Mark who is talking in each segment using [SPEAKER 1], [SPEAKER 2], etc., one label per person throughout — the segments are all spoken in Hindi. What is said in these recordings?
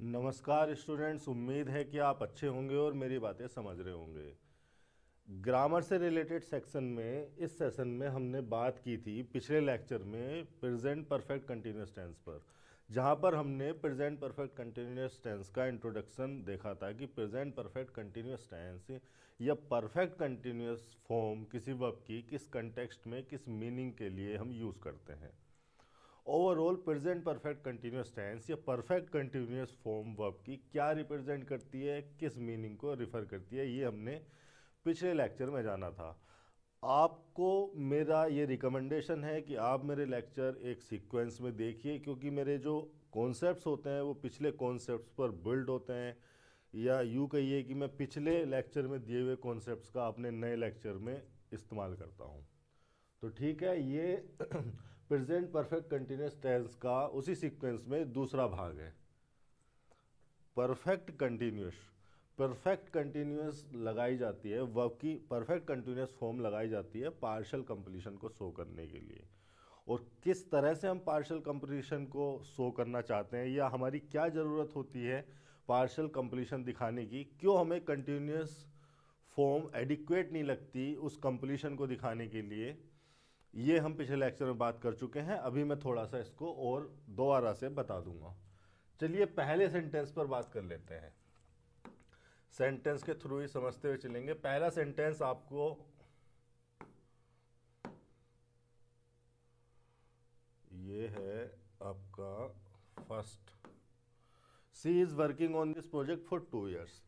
[SPEAKER 1] नमस्कार स्टूडेंट्स, उम्मीद है कि आप अच्छे होंगे और मेरी बातें समझ रहे होंगे। ग्रामर से रिलेटेड सेक्शन में इस सेशन में हमने बात की थी पिछले लेक्चर में प्रेजेंट परफेक्ट कंटिन्यूअस टेंस पर, जहां पर हमने प्रेजेंट परफेक्ट कंटिन्यूअस टेंस का इंट्रोडक्शन देखा था कि प्रेजेंट परफेक्ट कंटिन्यूअस टेंस या परफेक्ट कंटिन्यूअस फॉर्म किसी वर्ब की किस कंटेक्स्ट में किस मीनिंग के लिए हम यूज़ करते हैं। Overall present perfect continuous tense या परफेक्ट कंटिन्यूअस फॉर्म वर्ब की क्या रिप्रेजेंट करती है, किस मीनिंग को रिफर करती है, ये हमने पिछले लेक्चर में जाना था। आपको मेरा ये रिकमेंडेशन है कि आप मेरे लेक्चर एक सीक्वेंस में देखिए, क्योंकि मेरे जो कॉन्सेप्ट्स होते हैं वो पिछले कॉन्सेप्ट्स पर बिल्ड होते हैं, या यूँ कहिए कि मैं पिछले लेक्चर में दिए हुए कॉन्सेप्ट्स का अपने नए लेक्चर में इस्तेमाल करता हूँ। तो ठीक है, ये प्रेजेंट परफेक्ट कंटिन्यूअस टेंस का उसी सीक्वेंस में दूसरा भाग है। परफेक्ट कंटिन्यूअस लगाई जाती है, वर्ब की परफेक्ट कंटिन्यूअस फॉर्म लगाई जाती है पार्शियल कंप्लीशन को शो करने के लिए। और किस तरह से हम पार्शियल कंप्लीशन को शो करना चाहते हैं, या हमारी क्या ज़रूरत होती है पार्शियल कंप्लीशन दिखाने की, क्यों हमें कंटिन्यूअस फॉर्म एडिक्वेट नहीं लगती उस कंप्लीशन को दिखाने के लिए, ये हम पिछले लेक्चर में बात कर चुके हैं। अभी मैं थोड़ा सा इसको और दोबारा से बता दूंगा। चलिए पहले सेंटेंस पर बात कर लेते हैं। सेंटेंस के थ्रू ही समझते हुए चलेंगे। पहला सेंटेंस आपको ये है आपका first, she is working on this project for 2 years।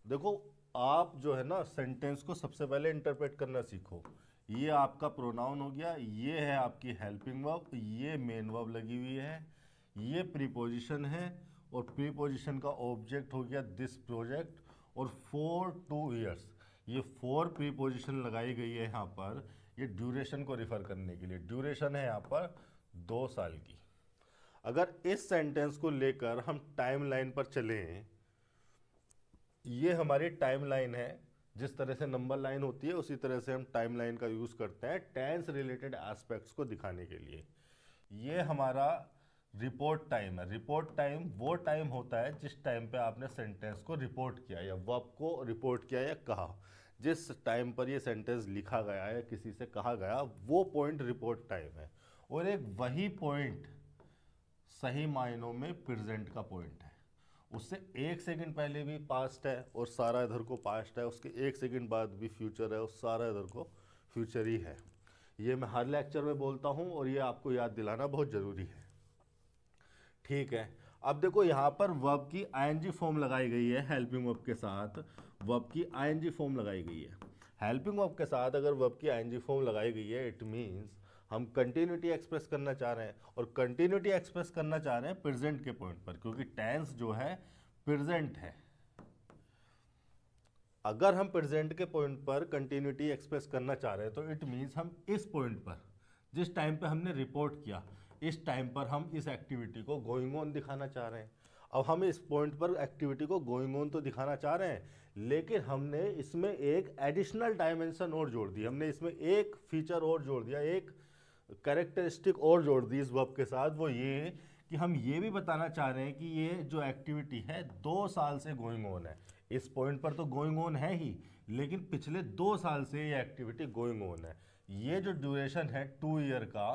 [SPEAKER 1] देखो, आप जो है ना सेंटेंस को सबसे पहले इंटरप्रेट करना सीखो। ये आपका प्रोनाउन हो गया, ये है आपकी हेल्पिंग वर्ब, ये मेन वर्ब लगी हुई है, ये प्रीपोजिशन है, और प्रीपोजिशन का ऑब्जेक्ट हो गया दिस प्रोजेक्ट, और फॉर 2 years ये 4 प्रीपोजिशन लगाई गई है यहाँ पर, ये ड्यूरेशन को रिफर करने के लिए। ड्यूरेशन है यहाँ पर 2 साल की। अगर इस सेंटेंस को लेकर हम टाइमलाइन पर चलें, ये हमारी टाइमलाइन है। जिस तरह से नंबर लाइन होती है उसी तरह से हम टाइमलाइन का यूज़ करते हैं टेंस रिलेटेड एस्पेक्ट्स को दिखाने के लिए। ये हमारा रिपोर्ट टाइम है। रिपोर्ट टाइम वो टाइम होता है जिस टाइम पे आपने सेंटेंस को रिपोर्ट किया या वर्ब को रिपोर्ट किया या कहा। जिस टाइम पर ये सेंटेंस लिखा गया या किसी से कहा गया, वो पॉइंट रिपोर्ट टाइम है। और एक वही पॉइंट सही मायनों में प्रेजेंट का पॉइंट है। उससे 1 सेकंड पहले भी पास्ट है और सारा इधर को पास्ट है, उसके 1 सेकंड बाद भी फ्यूचर है और सारा इधर को फ्यूचर ही है। ये मैं हर लेक्चर में बोलता हूँ और ये आपको याद दिलाना बहुत ज़रूरी है। ठीक है, अब देखो यहाँ पर वर्ब की आईएनजी फॉर्म लगाई गई है हेल्पिंग वर्ब के साथ। वर्ब की आईएनजी फॉर्म लगाई गई है हेल्पिंग वर्ब के साथ। अगर वर्ब की आईएनजी फॉर्म लगाई गई है, इट मीन्स हम कंटिन्यूटी एक्सप्रेस करना चाह रहे हैं, और कंटिन्यूटी एक्सप्रेस करना चाह रहे हैं प्रेजेंट के पॉइंट पर, क्योंकि टेंस जो है प्रेजेंट है। अगर हम प्रेजेंट के पॉइंट पर कंटिन्यूटी एक्सप्रेस करना चाह रहे हैं तो इट मीन्स हम इस पॉइंट पर, जिस टाइम पे हमने रिपोर्ट किया, इस टाइम पर हम इस एक्टिविटी को गोइंग ऑन दिखाना चाह रहे हैं। अब हम इस पॉइंट पर एक्टिविटी को गोइंग ऑन तो दिखाना चाह रहे हैं, लेकिन हमने इसमें एक एडिशनल डायमेंशन और जोड़ दी। हमने इसमें एक फीचर और जोड़ दिया, एक कैरेक्टरिस्टिक और जोड़ दी इस वर्ब के साथ। वो ये कि हम ये भी बताना चाह रहे हैं कि ये जो एक्टिविटी है 2 साल से गोइंग ऑन है। इस पॉइंट पर तो गोइंग ऑन है ही, लेकिन पिछले 2 साल से ये एक्टिविटी गोइंग ऑन है। ये जो ड्यूरेशन है 2 ईयर का,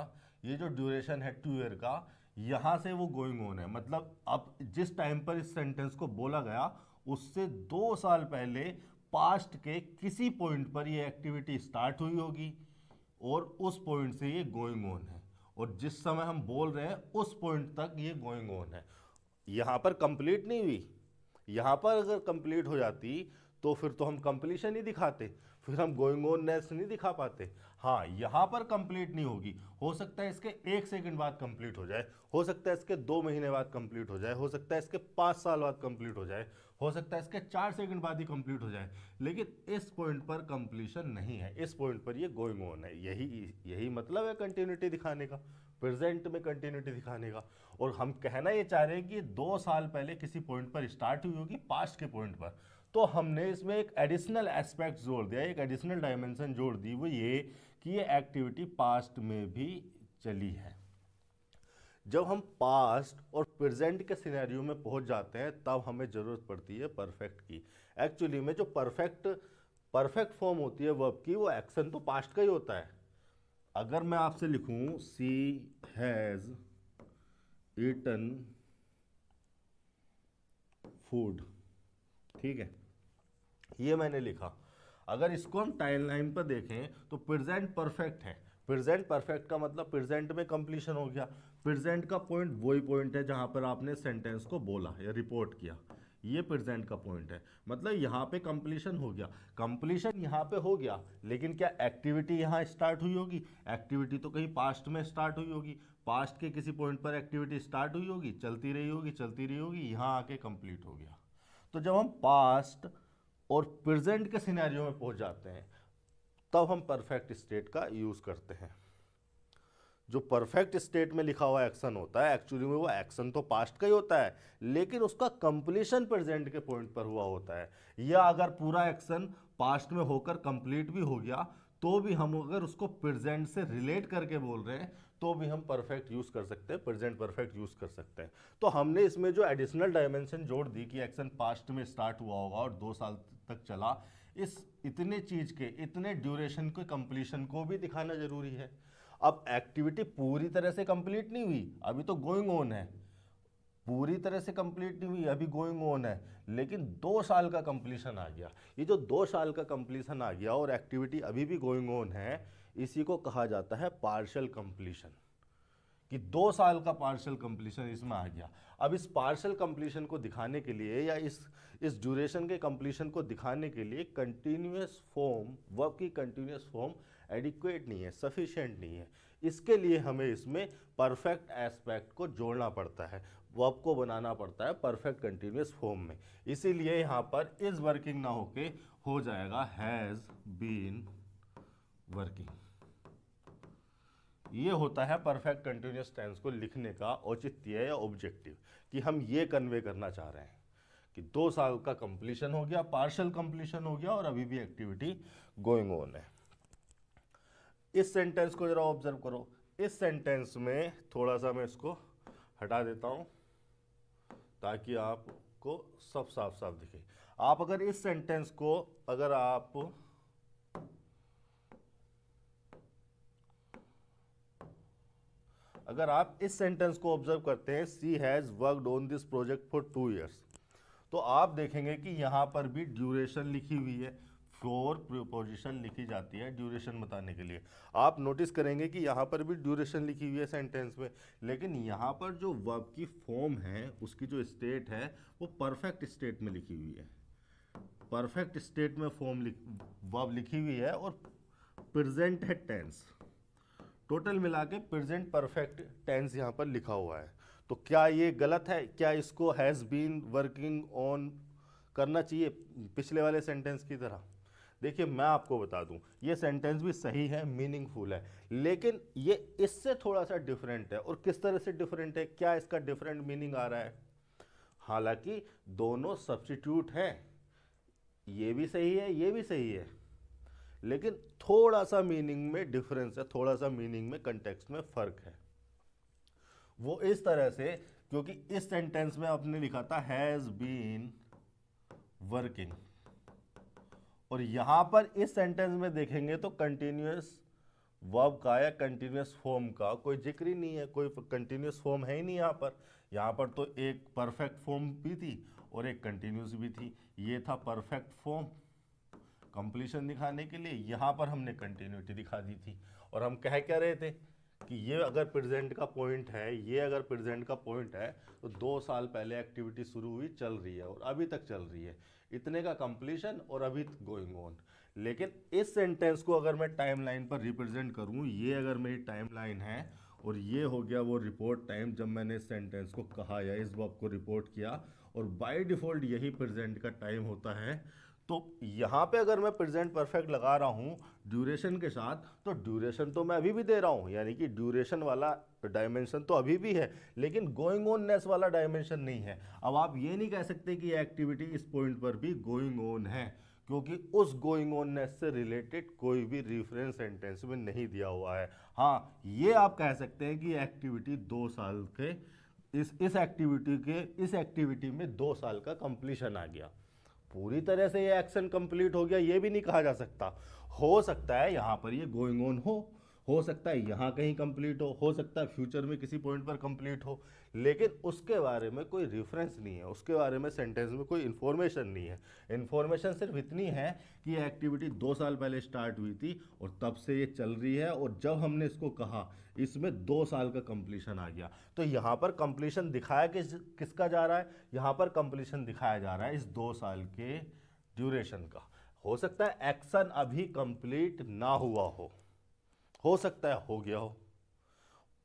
[SPEAKER 1] ये जो ड्यूरेशन है 2 ईयर का, यहाँ से वो गोइंग ऑन है। मतलब अब जिस टाइम पर इस सेंटेंस को बोला गया उससे 2 साल पहले पास्ट के किसी पॉइंट पर ये एक्टिविटी स्टार्ट हुई होगी, और उस पॉइंट से ये गोइंग ऑन है, और जिस समय हम बोल रहे हैं उस पॉइंट तक ये गोइंग ऑन है। यहां पर कंप्लीट नहीं हुई। यहां पर अगर कंप्लीट हो जाती तो फिर तो हम कंप्लीशन ही दिखाते, फिर हम गोइंग ऑन नेस नहीं दिखा पाते। हाँ, यहां पर कंप्लीट नहीं होगी। हो सकता है इसके 1 सेकंड बाद कंप्लीट हो जाए, हो सकता है इसके 2 महीने बाद कंप्लीट हो जाए, हो सकता है इसके 5 साल बाद कंप्लीट हो जाए, हो सकता है इसके 4 सेकंड बाद ही कंप्लीट हो जाए, लेकिन इस पॉइंट पर कंप्लीशन नहीं है। इस पॉइंट पर ये गोइंग ऑन है। यही मतलब है कंटिन्यूटी दिखाने का, प्रेजेंट में कंटिन्यूटी दिखाने का। और हम कहना ये चाह रहे हैं कि 2 साल पहले किसी पॉइंट पर स्टार्ट हुई होगी, पास्ट के पॉइंट पर। तो हमने इसमें एक एडिशनल एस्पेक्ट जोड़ दिया, एक एडिशनल डायमेंशन जोड़ दी, वो ये कि ये एक्टिविटी पास्ट में भी चली है। जब हम पास्ट और प्रेजेंट के सिनेरियो में पहुंच जाते हैं तब हमें ज़रूरत पड़ती है परफेक्ट की। एक्चुअली में जो परफेक्ट फॉर्म होती है वर्ब की, वो एक्शन तो पास्ट का ही होता है। अगर मैं आपसे लिखूं सी हैज़ ईटन फूड, ठीक है, ये मैंने लिखा। अगर इसको हम टाइमलाइन पर देखें तो प्रेजेंट परफेक्ट है। प्रेजेंट परफेक्ट का मतलब प्रेजेंट में कंप्लीशन हो गया। प्रेजेंट का पॉइंट वही पॉइंट है जहां पर आपने सेंटेंस को बोला या रिपोर्ट किया, ये प्रेजेंट का पॉइंट है। मतलब यहाँ पे कंप्लीशन हो गया। कंप्लीशन यहाँ पे हो गया, लेकिन क्या एक्टिविटी यहाँ स्टार्ट हुई होगी? एक्टिविटी तो कहीं पास्ट में स्टार्ट हुई होगी। पास्ट के किसी पॉइंट पर एक्टिविटी स्टार्ट हुई होगी, चलती रही होगी, चलती रही होगी, यहाँ आके कंप्लीट हो गया। तो जब हम पास्ट और प्रेजेंट के सिनेरियो में पहुंच जाते हैं तब हम परफेक्ट स्टेट का यूज करते हैं। जो परफेक्ट स्टेट में लिखा हुआ एक्शन होता है, एक्चुअली में वो एक्शन तो पास्ट का ही होता है, लेकिन उसका कंप्लीशन प्रेजेंट के पॉइंट पर हुआ होता है। या अगर पूरा एक्शन पास्ट में होकर कंप्लीट भी हो गया तो भी हम अगर उसको प्रेजेंट से रिलेट करके बोल रहे हैं तो भी हम परफेक्ट यूज कर सकते हैं, प्रेजेंट परफेक्ट यूज कर सकते हैं। तो हमने इसमें जो एडिशनल डायमेंशन जोड़ दी कि एक्शन पास्ट में स्टार्ट हुआ होगा और 2 साल तक चला, इस इतने चीज के इतने ड्यूरेशन के कंप्लीशन को भी दिखाना जरूरी है। अब एक्टिविटी पूरी तरह से कंप्लीट नहीं हुई, अभी तो गोइंग ऑन है। पूरी तरह से कंप्लीट नहीं हुई, अभी गोइंग ऑन है, लेकिन 2 साल का कंप्लीशन आ गया। ये जो 2 साल का कंप्लीशन आ गया और एक्टिविटी अभी भी गोइंग ऑन है, इसी को कहा जाता है पार्शियल कंप्लीशन, कि 2 साल का पार्शियल कंप्लीशन इसमें आ गया। अब इस पार्शियल कंप्लीशन को दिखाने के लिए या इस ड्यूरेशन के कंप्लीशन को दिखाने के लिए कंटिन्यूअस फॉर्म, वर्ब की कंटिन्यूअस फॉर्म एडिक्वेट नहीं है, सफिशिएंट नहीं है। इसके लिए हमें इसमें परफेक्ट एस्पेक्ट को जोड़ना पड़ता है, वर्ब को बनाना पड़ता है परफेक्ट कंटिन्यूअस फॉर्म में। इसीलिए यहाँ पर इज वर्किंग ना होके हो जाएगा हैज़ बीन वर्किंग। ये होता है परफेक्ट कंटिन्यूअस टेंस को लिखने का औचित्य या ऑब्जेक्टिव, कि हम ये कन्वे करना चाह रहे हैं कि 2 साल का कंप्लीशन हो गया, पार्शियल कंप्लीशन हो गया और अभी भी एक्टिविटी गोइंग ऑन है। इस सेंटेंस को जरा ऑब्जर्व करो। इस सेंटेंस में थोड़ा सा मैं इसको हटा देता हूं ताकि आपको सब साफ साफ दिखे। आप अगर इस सेंटेंस को अगर आप इस सेंटेंस को ऑब्जर्व करते हैं, she has worked on this project for 2 years, तो आप देखेंगे कि यहाँ पर भी ड्यूरेशन लिखी हुई है। फॉर प्रीपोजिशन लिखी जाती है ड्यूरेशन बताने के लिए। आप नोटिस करेंगे कि यहाँ पर भी ड्यूरेशन लिखी हुई है सेंटेंस में, लेकिन यहाँ पर जो वर्ब की फॉर्म है, उसकी जो स्टेट है, वो परफेक्ट स्टेट में लिखी हुई है। परफेक्ट स्टेट में वर्ब लिखी हुई है और प्रेजेंट है टेंस। टोटल मिला के प्रेजेंट परफेक्ट टेंस यहाँ पर लिखा हुआ है। तो क्या ये गलत है? क्या इसको हैज़ बीन वर्किंग ऑन करना चाहिए पिछले वाले सेंटेंस की तरह? देखिए, मैं आपको बता दूं, ये सेंटेंस भी सही है, मीनिंगफुल है, लेकिन ये इससे थोड़ा सा डिफरेंट है। और किस तरह से डिफरेंट है? क्या इसका डिफरेंट मीनिंग आ रहा है? हालांकि दोनों सब्स्टिट्यूट हैं, ये भी सही है, ये भी सही है, लेकिन थोड़ा सा मीनिंग में डिफरेंस है, थोड़ा सा मीनिंग में, कंटेक्स्ट में फर्क है। वो इस तरह से, क्योंकि इस सेंटेंस में आपने लिखा था हैज बीन वर्किंग, और यहां पर इस सेंटेंस में देखेंगे तो कंटिन्यूअस वर्ब का या कंटिन्यूअस फॉर्म का कोई जिक्र ही नहीं है, कोई कंटिन्यूअस फॉर्म है ही नहीं यहाँ पर। यहाँ पर तो एक परफेक्ट फॉर्म भी थी और एक कंटिन्यूअस भी थी। ये था परफेक्ट फॉर्म कंप्लीशन दिखाने के लिए, यहाँ पर हमने कंटिन्यूटी दिखा दी थी। और हम कह क्या रहे थे कि ये अगर प्रेजेंट का पॉइंट है, ये अगर प्रेजेंट का पॉइंट है तो 2 साल पहले एक्टिविटी शुरू हुई, चल रही है और अभी तक चल रही है, इतने का कंप्लीशन और अभी गोइंग ऑन। लेकिन इस सेंटेंस को अगर मैं टाइम लाइन पर रिप्रेजेंट करूँ, ये अगर मेरी टाइम लाइन है और ये हो गया वो रिपोर्ट टाइम जब मैंने इस सेंटेंस को कहा या इस वर्ब को रिपोर्ट किया, और बाय डिफ़ॉल्ट यही प्रेजेंट का टाइम होता है, तो यहाँ पे अगर मैं प्रेजेंट परफेक्ट लगा रहा हूँ ड्यूरेशन के साथ, तो ड्यूरेशन तो मैं अभी भी दे रहा हूँ, यानी कि ड्यूरेशन वाला डायमेंशन तो अभी भी है, लेकिन गोइंग ऑननेस वाला डायमेंशन नहीं है। अब आप ये नहीं कह सकते कि एक्टिविटी इस पॉइंट पर भी गोइंग ऑन है, क्योंकि उस गोइंग ऑननेस से रिलेटेड कोई भी रेफरेंस सेंटेंस में नहीं दिया हुआ है। हाँ, ये आप कह सकते हैं कि एक्टिविटी 2 साल के इस एक्टिविटी में 2 साल का कंप्लीशन आ गया। पूरी तरह से ये एक्शन कंप्लीट हो गया ये भी नहीं कहा जा सकता। हो सकता है यहाँ पर ये गोइंग ऑन हो सकता है यहाँ कहीं कंप्लीट हो सकता है फ्यूचर में किसी पॉइंट पर कंप्लीट हो, लेकिन उसके बारे में कोई रेफरेंस नहीं है, उसके बारे में सेंटेंस में कोई इन्फॉर्मेशन नहीं है। इन्फॉर्मेशन सिर्फ इतनी है कि ये एक्टिविटी 2 साल पहले स्टार्ट हुई थी और तब से ये चल रही है, और जब हमने इसको कहा इसमें 2 साल का कंप्लीशन आ गया। तो यहाँ पर कंप्लीशन दिखाया किसका जा रहा है, यहाँ पर कंप्लीशन दिखाया जा रहा है इस 2 साल के ड्यूरेशन का। हो सकता है एक्शन अभी कंप्लीट ना हुआ हो सकता है हो गया हो,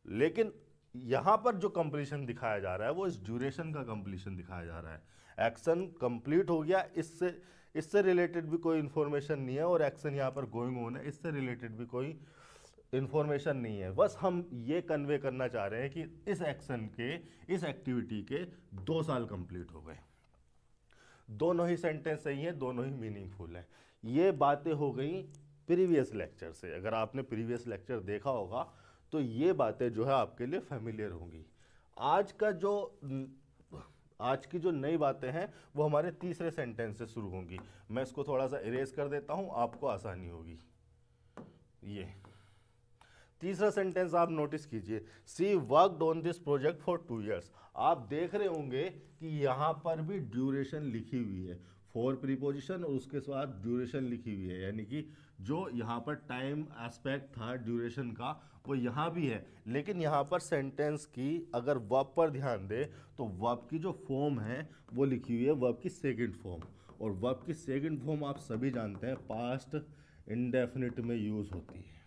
[SPEAKER 1] लेकिन यहां पर जो कंप्लीशन दिखाया जा रहा है वो इस ड्यूरेशन का कंप्लीशन दिखाया जा रहा है। एक्शन कंप्लीट हो गया, इससे रिलेटेड भी कोई इंफॉर्मेशन नहीं है, और एक्शन यहां पर गोइंग ऑन है, इससे रिलेटेड भी कोई इंफॉर्मेशन नहीं है। बस हम ये कन्वे करना चाह रहे हैं कि इस एक्शन के, इस एक्टिविटी के 2 साल कंप्लीट हो गए। दोनों ही सेंटेंस सही है, दोनों ही मीनिंगफुल है। ये बातें हो गई प्रीवियस लेक्चर से। अगर आपने प्रीवियस लेक्चर देखा होगा तो ये बातें जो है आपके लिए फेमिलियर होंगी। आज की जो नई बातें हैं वो हमारे तीसरे सेंटेंस से शुरू होंगी। मैं इसको थोड़ा सा इरेज कर देता हूं, आपको आसानी होगी। ये तीसरा सेंटेंस आप नोटिस कीजिए, she worked on this project for 2 years। आप देख रहे होंगे कि यहाँ पर भी ड्यूरेशन लिखी हुई है, फॉर प्रीपोजिशन और उसके साथ ड्यूरेशन लिखी हुई है, यानी कि जो यहाँ पर टाइम एस्पेक्ट था ड्यूरेशन का वो यहाँ भी है। लेकिन यहाँ पर सेंटेंस की अगर वर्ब पर ध्यान दे तो वर्ब की जो फॉर्म है वो लिखी हुई है वर्ब की सेकंड फॉर्म, और वर्ब की सेकंड फॉर्म आप सभी जानते हैं पास्ट इंडेफिनिट में यूज होती है।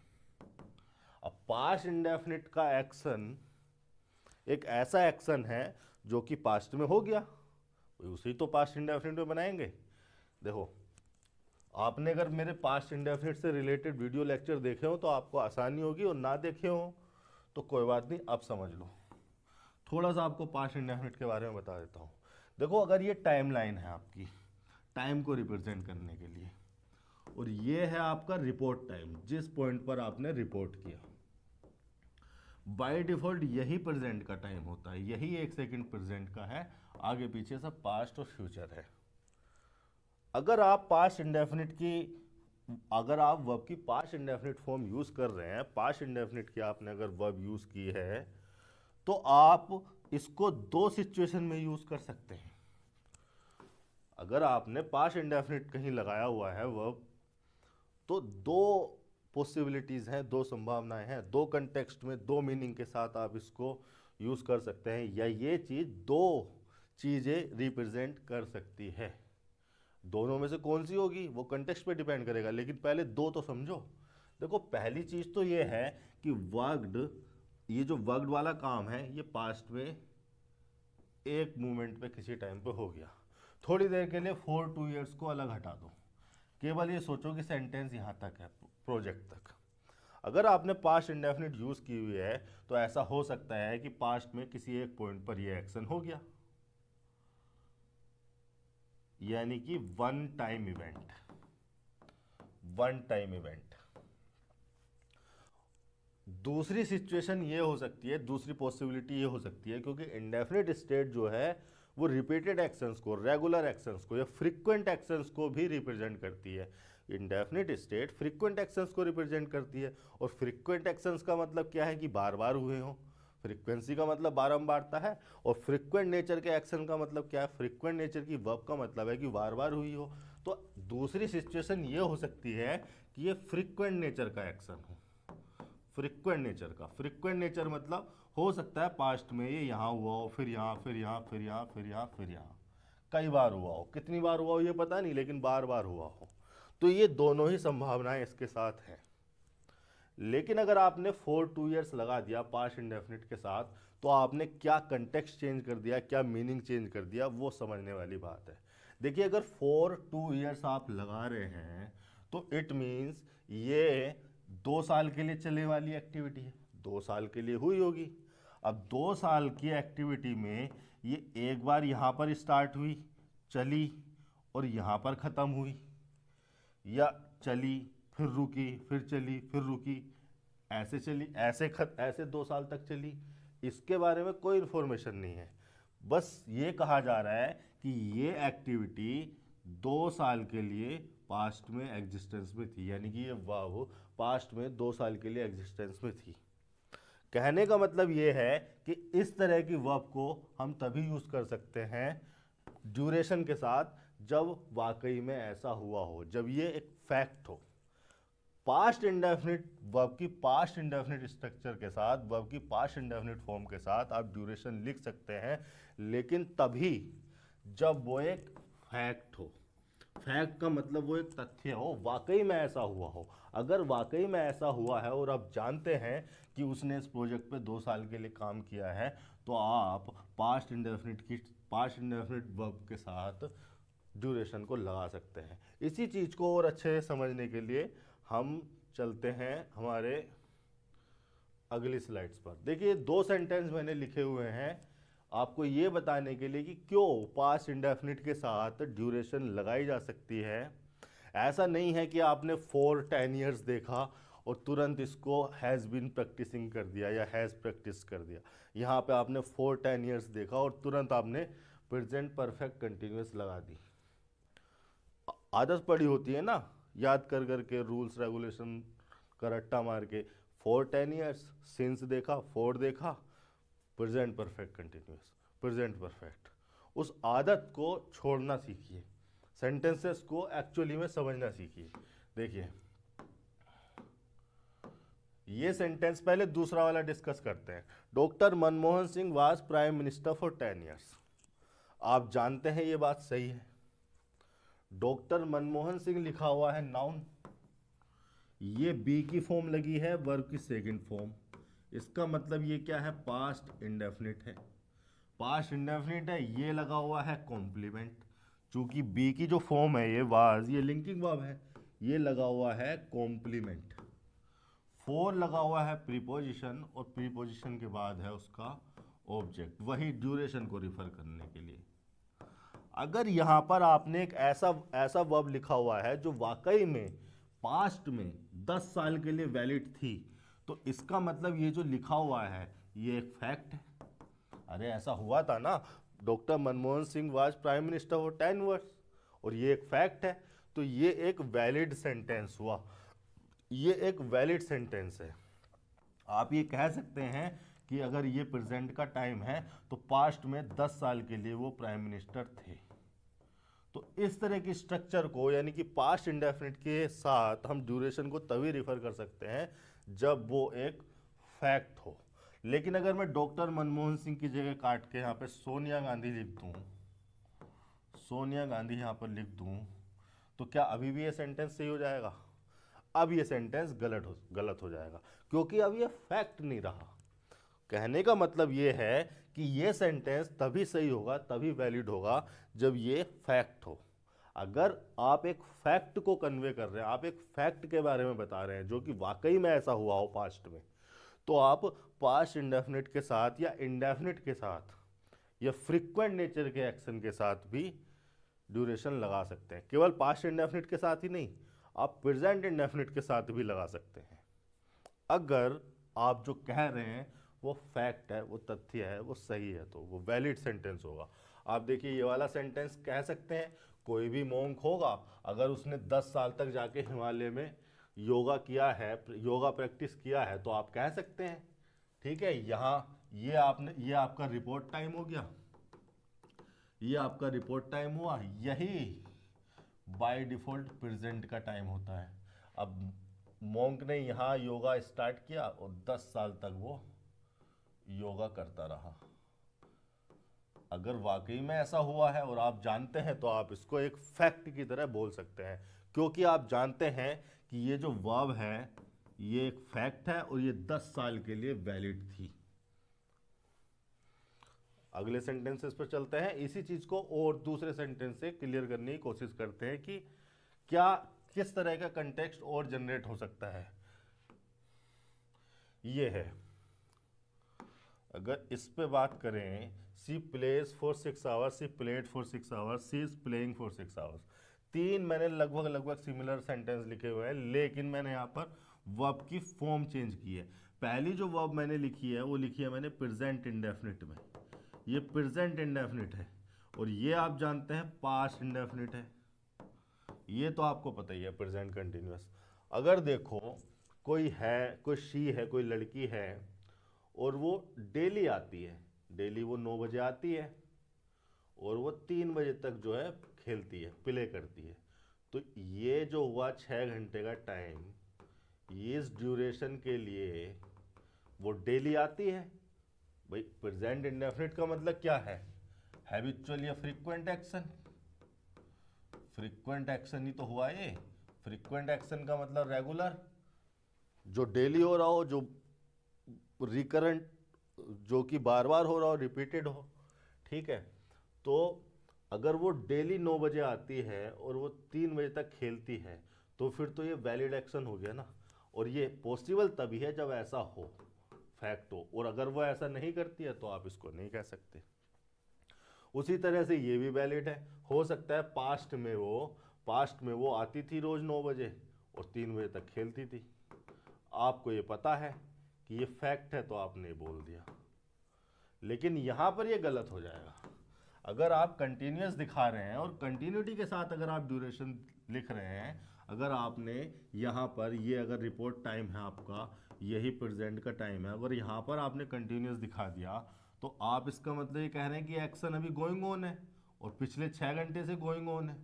[SPEAKER 1] अब पास्ट इंडेफिनिट का एक्शन एक ऐसा एक्शन है जो कि पास्ट में हो गया, उसी तो पास्ट इंडेफिनिट में बनाएंगे। देखो, आपने अगर मेरे पास्ट इंडेफिनिट से रिलेटेड वीडियो लेक्चर देखे हो तो आपको आसानी होगी, और ना देखे हो तो कोई बात नहीं, अब समझ लो। थोड़ा सा आपको पास्ट इंडेफिनिट के बारे में बता देता हूँ। देखो, अगर ये टाइम लाइन है आपकी टाइम को रिप्रेजेंट करने के लिए, और ये है आपका रिपोर्ट टाइम, जिस पॉइंट पर आपने रिपोर्ट किया, बाय डिफॉल्ट यही प्रेजेंट का टाइम होता है, यही 1 सेकंड प्रेजेंट का है, आगे पीछे सब पास्ट और फ्यूचर है। अगर आप वर्ब की पास्ट इंडेफिनिट फॉर्म यूज कर रहे हैं, पास्ट इंडेफिनिट की आपने अगर वर्ब यूज की है तो आप इसको 2 सिचुएशन में यूज कर सकते हैं। अगर आपने पास्ट इंडेफिनिट कहीं लगाया हुआ है वर्ब, तो 2 पॉसिबिलिटीज हैं, 2 संभावनाएं हैं, 2 कंटेक्स्ट में 2 मीनिंग के साथ आप इसको यूज कर सकते हैं, या ये चीज 2 चीजें रिप्रेजेंट कर सकती है। दोनों में से कौन सी होगी वो कंटेक्स्ट पे डिपेंड करेगा, लेकिन पहले 2 तो समझो। देखो, पहली चीज तो ये है कि वर्कड, ये जो वर्कड वाला काम है ये पास्ट में एक मोमेंट पे किसी टाइम पे हो गया। थोड़ी देर के लिए फॉर 2 years को अलग हटा दो, केवल ये सोचो कि सेंटेंस यहाँ तक है, प्रोजेक्ट तक। अगर आपने पास्ट इंडेफिनिट यूज की हुई है तो ऐसा हो सकता है कि पास्ट में किसी एक पॉइंट पर ये एक्शन हो गया, यानी कि वन टाइम इवेंट। दूसरी सिचुएशन ये हो सकती है, दूसरी पॉसिबिलिटी ये हो सकती है, क्योंकि इंडेफिनिट स्टेट जो है वो रिपीटेड एक्शंस को, रेगुलर एक्शंस को या फ्रीक्वेंट एक्शंस को भी रिप्रेजेंट करती है। इंडेफिनिट स्टेट फ्रीक्वेंट एक्शंस को रिप्रेजेंट करती है, और फ्रीक्वेंट एक्शंस का मतलब क्या है कि बार बार हुए हो। फ्रीक्वेंसी का मतलब बारंबारता है, और फ्रीक्वेंट नेचर के एक्शन का मतलब क्या है, फ्रीक्वेंट नेचर की वर्ब का मतलब है कि बार बार हुई हो। तो दूसरी सिचुएशन ये हो सकती है कि ये फ्रीक्वेंट नेचर का एक्शन हो, फ्रीक्वेंट नेचर मतलब हो सकता है पास्ट में ये यहाँ हुआ हो, फिर यहाँ, फिर यहाँ, फिर यहाँ, फिर यहाँ, फिर यहाँ, कई बार हुआ हो। कितनी बार हुआ हो ये पता नहीं, लेकिन बार बार हुआ हो। तो ये दोनों ही संभावनाएं इसके साथ हैं। लेकिन अगर आपने फॉर 2 years लगा दिया पास्ट इंडेफिनिट के साथ, तो आपने क्या कंटेक्स्ट चेंज कर दिया, क्या मीनिंग चेंज कर दिया, वो समझने वाली बात है। देखिए, अगर फॉर 2 years आप लगा रहे हैं तो इट मीन्स ये 2 साल के लिए चलने वाली एक्टिविटी है, 2 साल के लिए हुई होगी। अब 2 साल की एक्टिविटी में ये एक बार यहाँ पर स्टार्ट हुई, चली, और यहाँ पर ख़त्म हुई। या चली फिर रुकी फिर चली फिर रुकी, ऐसे चली ऐसे 2 साल तक चली, इसके बारे में कोई इन्फॉर्मेशन नहीं है। बस ये कहा जा रहा है कि ये एक्टिविटी 2 साल के लिए पास्ट में एग्जिस्टेंस में थी, यानी कि ये वर्ब पास्ट में 2 साल के लिए एग्जिस्टेंस में थी। कहने का मतलब ये है कि इस तरह की वर्ब को हम तभी यूज कर सकते हैं ड्यूरेशन के साथ जब वाकई में ऐसा हुआ हो, जब ये एक फैक्ट हो। पास्ट इंडेफिनिट वर्ब की पास्ट इंडेफिनिट स्ट्रक्चर के साथ, वर्ब की पास्ट इंडेफिनिट फॉर्म के साथ आप ड्यूरेशन लिख सकते हैं, लेकिन तभी जब वो एक फैक्ट हो। फैक्ट का मतलब वो एक तथ्य हो, वाकई में ऐसा हुआ हो। अगर वाकई में ऐसा हुआ है और आप जानते हैं कि उसने इस प्रोजेक्ट पे 2 साल के लिए काम किया है, तो आप पास्ट इंडेफिनिट वर्ब के साथ ड्यूरेशन को लगा सकते हैं। इसी चीज़ को और अच्छे से समझने के लिए हम चलते हैं हमारे अगली स्लाइड्स पर। देखिए 2 सेंटेंस मैंने लिखे हुए हैं आपको ये बताने के लिए कि क्यों पास्ट इंडेफिनिट के साथ ड्यूरेशन लगाई जा सकती है। ऐसा नहीं है कि आपने 4-10 ईयर्स देखा और तुरंत इसको हैज़ बीन प्रैक्टिसिंग कर दिया या हैज़ प्रैक्टिस कर दिया। यहाँ पे आपने 4-10 ईयर्स देखा और तुरंत आपने प्रेजेंट परफेक्ट कंटिन्यूस लगा दी। आदत पड़ी होती है ना, याद कर करके रूल्स रेगुलेशन का रट्टा मार के 4-10 ईयर्स, सिंस देखा, 4 देखा, present perfect continuous, present perfect. उस आदत को छोड़ना सीखिए, सेंटेंसेस को एक्चुअली में समझना सीखिए। देखिए ये सेंटेंस, पहले दूसरा वाला डिस्कस करते हैं। Doctor Manmohan Singh was prime minister for 10 years. आप जानते हैं ये बात सही है। डॉक्टर मनमोहन सिंह लिखा हुआ है नाउन, ये बी की फॉर्म लगी है, वर्ब की सेकंड फॉर्म। इसका मतलब ये क्या है, पास्ट इंडेफिनिट है। पास्ट इंडेफिनिट है, ये लगा हुआ है कॉम्प्लीमेंट। चूंकि बी की जो फॉर्म है ये वाज, ये लिंकिंग वर्ब है, ये लगा हुआ है कॉम्प्लीमेंट। 4 लगा हुआ है प्रीपोजिशन, और प्रीपोजिशन के बाद है उसका ऑब्जेक्ट, वही ड्यूरेशन को रिफर करने के लिए। अगर यहाँ पर आपने एक ऐसा वर्ब लिखा हुआ है जो वाकई में पास्ट में 10 साल के लिए वैलिड थी, तो इसका मतलब ये जो लिखा हुआ है ये एक फैक्ट है। अरे ऐसा हुआ था ना, doctor Manmohan Singh was prime minister for 10 years, और ये एक फैक्ट है, तो ये एक वैलिड सेंटेंस हुआ, ये एक वैलिड सेंटेंस है। आप ये कह सकते हैं कि अगर ये प्रेजेंट का टाइम है तो पास्ट में 10 साल के लिए वो प्राइम मिनिस्टर थे। तो इस तरह की स्ट्रक्चर को, यानी कि पास्ट इंडेफिनिट के साथ हम ड्यूरेशन को तभी रिफर कर सकते हैं जब वो एक फैक्ट हो। लेकिन अगर मैं डॉक्टर मनमोहन सिंह की जगह काट के यहाँ पे सोनिया गांधी लिख दूँ, सोनिया गांधी यहाँ पर लिख दूँ, तो क्या अभी भी ये सेंटेंस सही हो जाएगा? अब ये सेंटेंस गलत हो जाएगा, क्योंकि अब ये फैक्ट नहीं रहा। कहने का मतलब ये है कि ये सेंटेंस तभी सही होगा, तभी वैलिड होगा जब ये फैक्ट हो। अगर आप एक फैक्ट को कन्वे कर रहे हैं, आप एक फैक्ट के बारे में बता रहे हैं जो कि वाकई में ऐसा हुआ हो पास्ट में, तो आप पास्ट इंडेफिनिट के साथ या इंडेफिनिट के साथ या फ्रीक्वेंट नेचर के एक्शन के साथ भी ड्यूरेशन लगा सकते हैं। केवल पास्ट इंडेफिनिट के साथ ही नहीं, आप प्रेजेंट इंडेफिनिट के साथ भी लगा सकते हैं। अगर आप जो कह रहे हैं वो फैक्ट है, वो तथ्य है, वो सही है, तो वो वैलिड सेंटेंस होगा। आप देखिए ये वाला सेंटेंस कह सकते हैं, कोई भी मोंक होगा अगर उसने 10 साल तक जाके हिमालय में योगा किया है, योगा प्रैक्टिस किया है, तो आप कह सकते हैं। ठीक है, यहाँ ये आपका रिपोर्ट टाइम हो गया, ये आपका रिपोर्ट टाइम हुआ, यही बाय डिफॉल्ट प्रेजेंट का टाइम होता है। अब मोंक ने यहाँ योगा स्टार्ट किया और 10 साल तक वो योगा करता रहा। अगर वाकई में ऐसा हुआ है और आप जानते हैं, तो आप इसको एक फैक्ट की तरह बोल सकते हैं, क्योंकि आप जानते हैं कि ये जो वर्ब है ये एक फैक्ट है और ये 10 साल के लिए वैलिड थी। अगले सेंटेंसेस पर चलते हैं, इसी चीज को और दूसरे सेंटेंस से क्लियर करने की कोशिश करते हैं कि किस तरह का कंटेक्स्ट और जनरेट हो सकता है। ये है, अगर इस पे बात करें, she plays for 6 hours, she played for 6 hours, she is playing for 6 hours. तीन मैंने लगभग लगभग सिमिलर सेंटेंस लिखे हुए हैं, लेकिन मैंने यहाँ पर वर्ब की फॉर्म चेंज की है। पहली जो वर्ब मैंने लिखी है वो लिखी है मैंने प्रेजेंट इंडेफिनिट में, ये प्रेजेंट इंडेफिनिट है, और ये आप जानते हैं पास्ट इंडेफिनिट है, ये तो आपको पता ही है प्रेजेंट कंटिन्यूअस। अगर देखो कोई है, कोई शी है, कोई लड़की है और वो डेली आती है, डेली वो 9 बजे आती है और वो 3 बजे तक जो है खेलती है, प्ले करती है, तो ये जो हुआ 6 घंटे का टाइम, ये इस ड्यूरेशन के लिए वो डेली आती है। भाई प्रेजेंट इंडेफिनिट का मतलब क्या है? हैबिचुअल या फ्रीक्वेंट एक्शन। फ्रीक्वेंट एक्शन ही तो हुआ ये। फ्रीक्वेंट एक्शन का मतलब रेगुलर, जो डेली हो रहा हो, जो रिकरेंट, जो कि बार बार हो रहा हो, रिपीटेड हो, ठीक है। तो अगर वो डेली 9 बजे आती है और वो 3 बजे तक खेलती है, तो फिर तो ये वैलिड एक्शन हो गया ना। और ये पॉसिबल तभी है जब ऐसा हो, फैक्ट हो, और अगर वो ऐसा नहीं करती है तो आप इसको नहीं कह सकते। उसी तरह से ये भी वैलिड है। हो सकता है पास्ट में वो आती थी रोज 9 बजे और 3 बजे तक खेलती थी, आपको ये पता है कि ये फैक्ट है तो आपने बोल दिया। लेकिन यहाँ पर ये गलत हो जाएगा। अगर आप कंटिन्यूस दिखा रहे हैं और कंटिन्यूटी के साथ अगर आप ड्यूरेशन लिख रहे हैं, अगर आपने यहाँ पर ये अगर रिपोर्ट टाइम है आपका, यही प्रेजेंट का टाइम है, अगर यहाँ पर आपने कंटिन्यूस दिखा दिया तो आप इसका मतलब ये कह रहे हैं कि एक्शन अभी गोइंग ऑन है और पिछले 6 घंटे से गोइंग ऑन है,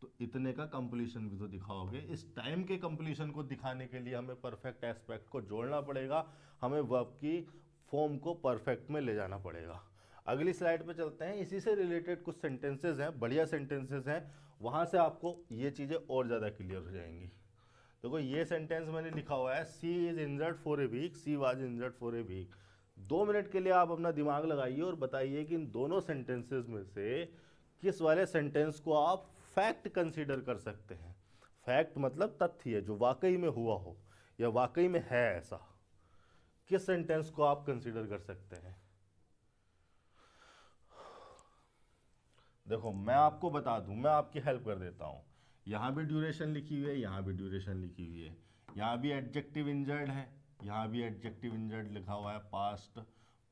[SPEAKER 1] तो इतने का कंप्लीशन भी तो दिखाओगे। इस टाइम के कंप्लीशन को दिखाने के लिए हमें परफेक्ट एस्पेक्ट को जोड़ना पड़ेगा, हमें वर्ब की फॉर्म को परफेक्ट में ले जाना पड़ेगा। अगली स्लाइड पे चलते हैं। इसी से रिलेटेड कुछ सेंटेंसेस हैं, बढ़िया सेंटेंसेस हैं, वहाँ से आपको ये चीज़ें और ज़्यादा क्लियर हो जाएंगी। देखो ये सेंटेंस मैंने लिखा हुआ है, she is injured for a week, she was injured for a week. 2 minute के लिए आप अपना दिमाग लगाइए और बताइए कि इन दोनों सेंटेंसेस में से किस वाले सेंटेंस को आप फैक्ट कंसीडर कर सकते हैं। फैक्ट मतलब तथ्य जो वाकई में हुआ हो या वाकई में है ऐसा, किस सेंटेंस को आप कंसीडर कर सकते हैं। देखो मैं आपको बता दूं, मैं आपकी हेल्प कर देता हूं। यहां भी ड्यूरेशन लिखी हुई है, यहां भी ड्यूरेशन लिखी हुई है, यहां भी एडजेक्टिव इंजर्ड है, यहां भी एडजेक्टिव इंजर्ड लिखा हुआ है, पास्ट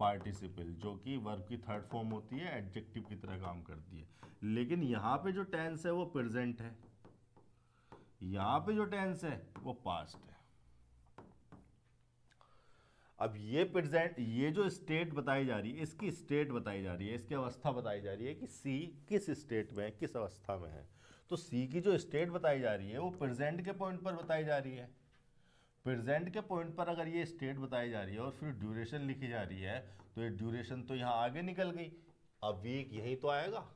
[SPEAKER 1] पार्टिसिपल, जो कि वर्ब की थर्ड फॉर्म होती है, एडजेक्टिव की तरह काम करती है। लेकिन यहाँ पे जो टेंस है वो प्रेजेंट है, यहाँ पे जो टेंस है वो पास्ट है। अब ये प्रेजेंट, ये जो स्टेट बताई जा रही है, इसकी स्टेट बताई जा रही है, इसकी अवस्था बताई जा रही है कि सी किस स्टेट में है, किस अवस्था में है। तो सी की जो स्टेट बताई जा रही है वो प्रेजेंट के पॉइंट पर बताई जा रही है। प्रेजेंट के पॉइंट पर अगर ये स्टेट बताई जा रही है और फिर ड्यूरेशन लिखी जा रही है, तो ये ड्यूरेशन तो यहाँ आगे निकल गई, अब वीक यही तो आएगा।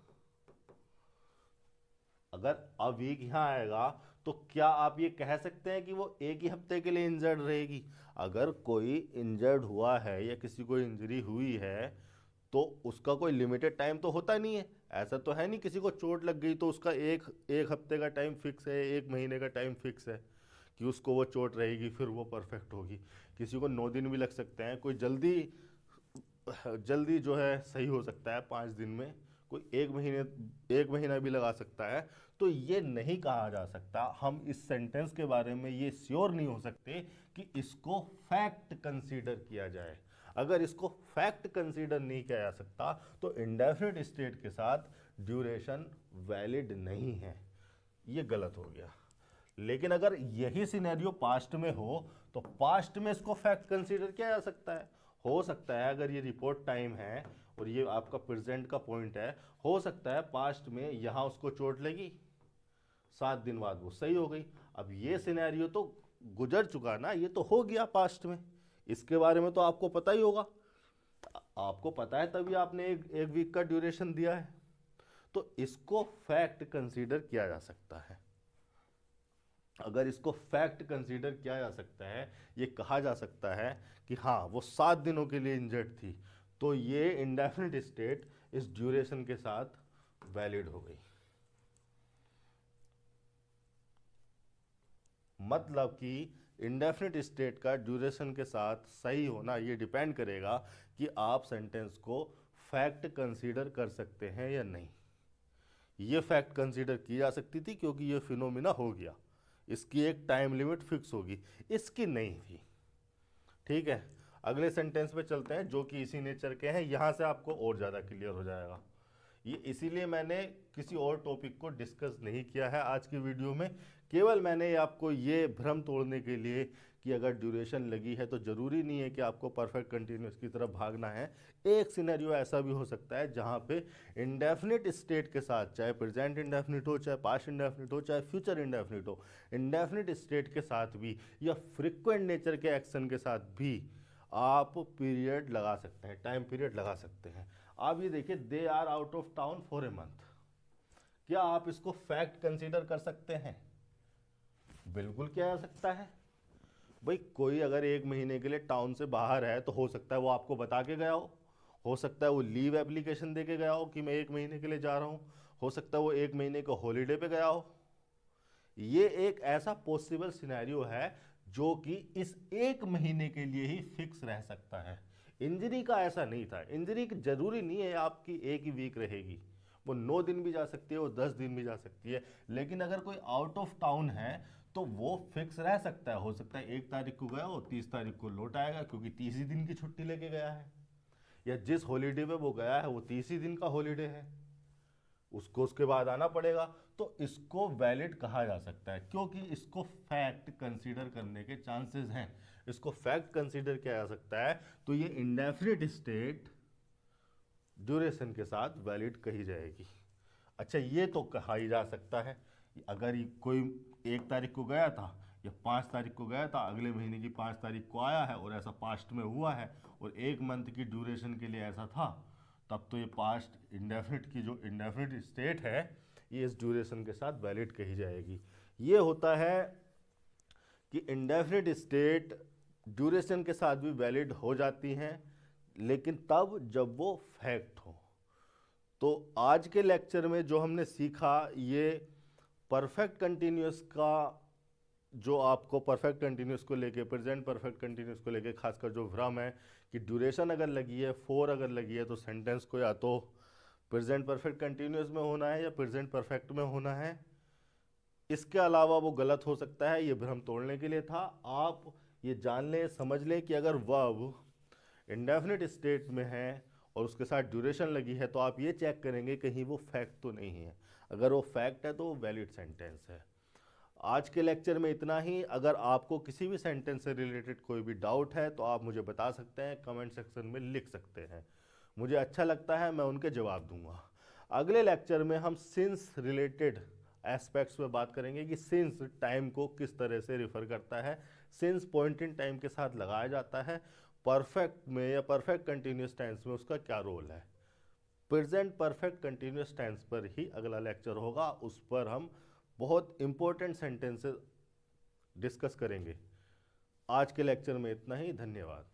[SPEAKER 1] अगर अ वीक यहाँ आएगा तो क्या आप ये कह सकते हैं कि वो एक ही हफ्ते के लिए इंजर्ड रहेगी? अगर कोई इंजर्ड हुआ है या किसी को इंजरी हुई है तो उसका कोई लिमिटेड टाइम तो होता नहीं है। ऐसा तो है नहीं किसी को चोट लग गई तो उसका एक हफ्ते का टाइम फिक्स है, 1 महीने का टाइम फिक्स है कि उसको वो चोट रहेगी फिर वो परफेक्ट होगी। किसी को 9 दिन भी लग सकते हैं, कोई जल्दी जो है सही हो सकता है 5 दिन में, कोई 1 महीना भी लगा सकता है। तो ये नहीं कहा जा सकता, हम इस सेंटेंस के बारे में ये श्योर नहीं हो सकते कि इसको फैक्ट कंसीडर किया जाए। अगर इसको फैक्ट कंसीडर नहीं किया जा सकता तो इंडेफिनिट स्टेट के साथ ड्यूरेशन वैलिड नहीं है, ये गलत हो गया। लेकिन अगर यही सिनेरियो पास्ट में हो तो पास्ट में इसको फैक्ट कंसीडर किया जा सकता है। हो सकता है अगर ये रिपोर्ट टाइम है और ये आपका प्रेजेंट का पॉइंट है, हो सकता है पास्ट में यहाँ उसको चोट लगी, 7 दिन बाद वो सही हो गई। अब ये सिनेरियो तो गुजर चुका ना, ये तो हो गया पास्ट में, इसके बारे में तो आपको पता ही होगा। आपको पता है तभी आपने एक वीक का ड्यूरेशन दिया है, तो इसको फैक्ट कंसीडर किया जा सकता है। अगर इसको फैक्ट कंसीडर किया जा सकता है, ये कहा जा सकता है कि हाँ वो 7 दिनों के लिए इंजर्ड थी, तो ये इंडेफिनिट स्टेट इस ड्यूरेशन के साथ वैलिड हो गई। मतलब कि इंडेफिनिट स्टेट का ड्यूरेशन के साथ सही होना ये डिपेंड करेगा कि आप सेंटेंस को फैक्ट कंसीडर कर सकते हैं या नहीं। ये फैक्ट कंसीडर की जा सकती थी क्योंकि ये फिनोमिना हो गया, इसकी एक टाइम लिमिट फिक्स होगी, इसकी नहीं थी। ठीक है, अगले सेंटेंस पे चलते हैं जो कि इसी नेचर के हैं, यहाँ से आपको और ज़्यादा क्लियर हो जाएगा। ये इसीलिए मैंने किसी और टॉपिक को डिस्कस नहीं किया है आज की वीडियो में, केवल मैंने आपको ये भ्रम तोड़ने के लिए कि अगर ड्यूरेशन लगी है तो ज़रूरी नहीं है कि आपको परफेक्ट कंटिन्यूस की तरफ भागना है। एक सिनेरियो ऐसा भी हो सकता है जहाँ पे इंडेफिनिट स्टेट के साथ, चाहे प्रेजेंट इंडेफिनिट हो, चाहे पास्ट इंडेफिनिट हो, चाहे फ्यूचर इंडेफिनिट हो, इंडेफिनिट स्टेट के साथ भी या फ्रिक्वेंट नेचर के एक्शन के साथ भी आप पीरियड लगा सकते हैं, टाइम पीरियड लगा सकते हैं। आप ये देखिए, they are out of town for a month, क्या आप इसको फैक्ट कंसीडर कर सकते हैं? बिल्कुल किया जा सकता है। भाई कोई अगर एक महीने के लिए टाउन से बाहर है तो हो सकता है वो आपको बता के गया हो सकता है वो लीव एप्लीकेशन दे के गया हो कि मैं एक महीने के लिए जा रहा हूँ, हो सकता है वो एक महीने का हॉलीडे पे गया हो। ये एक ऐसा पॉसिबल सिनेरियो है जो कि इस एक महीने के लिए ही फिक्स रह सकता है। इंजरी का ऐसा नहीं था, इंजरी जरूरी नहीं है आपकी एक ही वीक रहेगी, वो 9 दिन भी जा सकती है, वो 10 दिन भी जा सकती है। लेकिन अगर कोई आउट ऑफ टाउन है तो वो फिक्स रह सकता है, हो सकता है 1 तारीख को गया हो, 30 तारीख को लौट आएगा क्योंकि 30 ही दिन की छुट्टी लेके गया है, या जिस हॉलीडे पे वो गया है वो 30 ही दिन का हॉलीडे है, उसको उसके बाद आना पड़ेगा। तो इसको वैलिड कहा जा सकता है क्योंकि इसको फैक्ट कंसीडर करने के चांसेस हैं, इसको फैक्ट कंसीडर किया जा सकता है। तो ये इंडेफिनिट स्टेट ड्यूरेशन के साथ वैलिड कही जाएगी। अच्छा, ये तो कहा ही जा सकता है अगर कोई 1 तारीख को गया था या 5 तारीख को गया था, अगले महीने की 5 तारीख को आया है और ऐसा पास्ट में हुआ है और 1 मंथ की ड्यूरेशन के लिए ऐसा था, तब तो ये पास्ट इंडेफिनिट की जो इंडेफिनिट स्टेट है ये इस ड्यूरेशन के साथ वैलिड कही जाएगी। ये होता है कि इंडेफिनिट स्टेट ड्यूरेशन के साथ भी वैलिड हो जाती हैं, लेकिन तब जब वो फैक्ट हो। तो आज के लेक्चर में जो हमने सीखा, ये परफेक्ट कंटिन्यूस का, जो आपको परफेक्ट कंटिन्यूस को लेके, प्रेजेंट परफेक्ट कंटिन्यूस को लेके खासकर जो भ्रम है कि ड्यूरेशन अगर लगी है, फॉर अगर लगी है, तो सेंटेंस को या तो प्रेजेंट परफेक्ट कंटिन्यूस में होना है या प्रेजेंट परफेक्ट में होना है, इसके अलावा वो गलत हो सकता है। ये भ्रम तोड़ने के लिए था। आप ये जान लें, समझ लें कि अगर वर्ब इंडेफिनिट स्टेट में है और उसके साथ ड्यूरेशन लगी है तो आप ये चेक करेंगे कहीं वो फैक्ट तो नहीं है। अगर वो फैक्ट है तो वो वैलिड सेंटेंस है। आज के लेक्चर में इतना ही। अगर आपको किसी भी सेंटेंस से रिलेटेड कोई भी डाउट है तो आप मुझे बता सकते हैं, कमेंट सेक्शन में लिख सकते हैं, मुझे अच्छा लगता है, मैं उनके जवाब दूंगा। अगले लेक्चर में हम सिंस रिलेटेड एस्पेक्ट्स में बात करेंगे कि सिंस टाइम को किस तरह से रिफ़र करता है, सिंस पॉइंट इन टाइम के साथ लगाया जाता है, परफेक्ट में या परफेक्ट कंटिन्यूस टेंस में उसका क्या रोल है। प्रेजेंट परफेक्ट कंटिन्यूस टेंस पर ही अगला लेक्चर होगा, उस पर हम बहुत इंपॉर्टेंट सेंटेंसेस डिस्कस करेंगे। आज के लेक्चर में इतना ही, धन्यवाद।